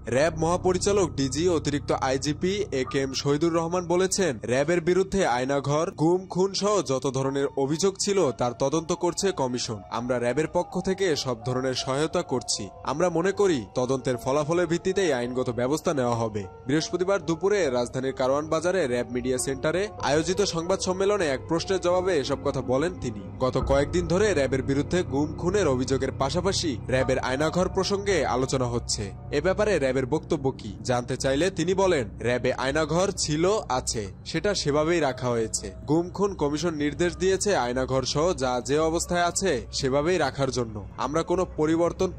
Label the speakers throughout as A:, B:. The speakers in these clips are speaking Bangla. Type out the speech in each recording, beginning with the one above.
A: র্যাব মহাপরিচালক ডিজি অতিরিক্ত আইজিপি একেএম শহীদুর রহমান বলেছেন, র্যাবের বিরুদ্ধে আয়নাঘর, গুম, খুন সহ যত ধরনের অভিযোগ ছিল তার তদন্ত করছে কমিশন। আমরা র্যাবের পক্ষ থেকে সব ধরনের সহায়তা করছি। আমরা মনে করি তদন্তের ফলাফলের ভিত্তিতেই আইনগত ব্যবস্থা নেওয়া হবে। বৃহস্পতিবার দুপুরে রাজধানীর কারওয়ান বাজারে র্যাব মিডিয়া সেন্টারে আয়োজিত সংবাদ সম্মেলনে এক প্রশ্নের জবাবে এসব কথা বলেন তিনি। গত কয়েকদিন ধরে র্যাবের বিরুদ্ধে গুম, খুনের অভিযোগের পাশাপাশি র্যাবের আয়নাঘর প্রসঙ্গে আলোচনা হচ্ছে। এ ব্যাপারে র্যাবের বক্তব্য কি জানতে চাইলে তিনি বলেন, র্যাবে আয়নাঘর ছিল, আছে, সেটা সেভাবেই রাখা হয়েছে। গুম, খুন কমিশন নির্দেশ দিয়েছে আয়নাঘর সহ যা যে অবস্থায় আছে সেভাবেই রাখার জন্য। আমরা কোনো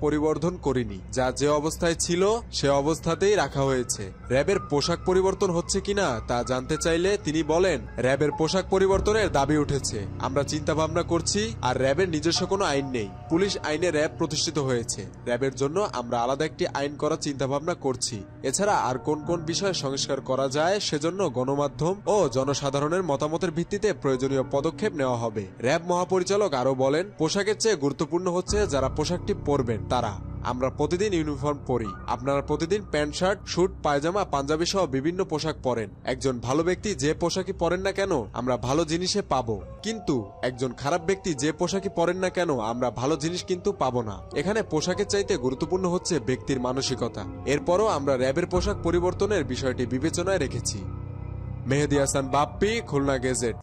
A: পরিবর্ধন করিনি। যা যে অবস্থায় ছিল সে অবস্থাতেই রাখা হয়েছে। র্যাবের পোশাক পরিবর্তন হচ্ছে কিনা তা জানতে চাইলে তিনি বলেন, র্যাবের পোশাক পরিবর্তনের দাবি উঠেছে। আমরা চিন্তা ভাবনা করছি। আর র্যাবের নিজস্ব কোনো আইন নেই। পুলিশ আইনে র্যাব প্রতিষ্ঠিত হয়েছে। র্যাবের জন্য আমরা আলাদা একটি আইন করার চিন্তা ভাবনা করছি। এছাড়া আর কোন কোন বিষয়ে সংস্কার করা যায় সেজন্য গণমাধ্যম ও জনসাধারণের মতামতের ভিত্তিতে প্রয়োজনীয় পদক্ষেপ নেওয়া হবে। র্যাব মহাপরিচালক আরো বলেন, পোশাকের চেয়ে গুরুত্বপূর্ণ হচ্ছে যারা পোশাকটি পরবেন তারা। আমরা প্রতিদিন ইউনিফর্ম পরি। আপনারা প্রতিদিন প্যান্ট, শার্ট, স্যুট, পায়জামা, পাঞ্জাবি সহ বিভিন্ন পোশাক পরেন। একজন ভালো ব্যক্তি যে পোশাকই পরেন না কেন আমরা ভালো জিনিসে পাবো, কিন্তু একজন খারাপ ব্যক্তি যে পোশাকই পরেন না কেন আমরা ভালো জিনিস কিন্তু পাবো না। এখানে পোশাকের চাইতে গুরুত্বপূর্ণ হচ্ছে ব্যক্তির মানসিকতা। এরপরও আমরা র্যাবের পোশাক পরিবর্তনের বিষয়টি বিবেচনায় রেখেছি। মেহেদী হাসান বাপ্পি, খুলনা গেজেট।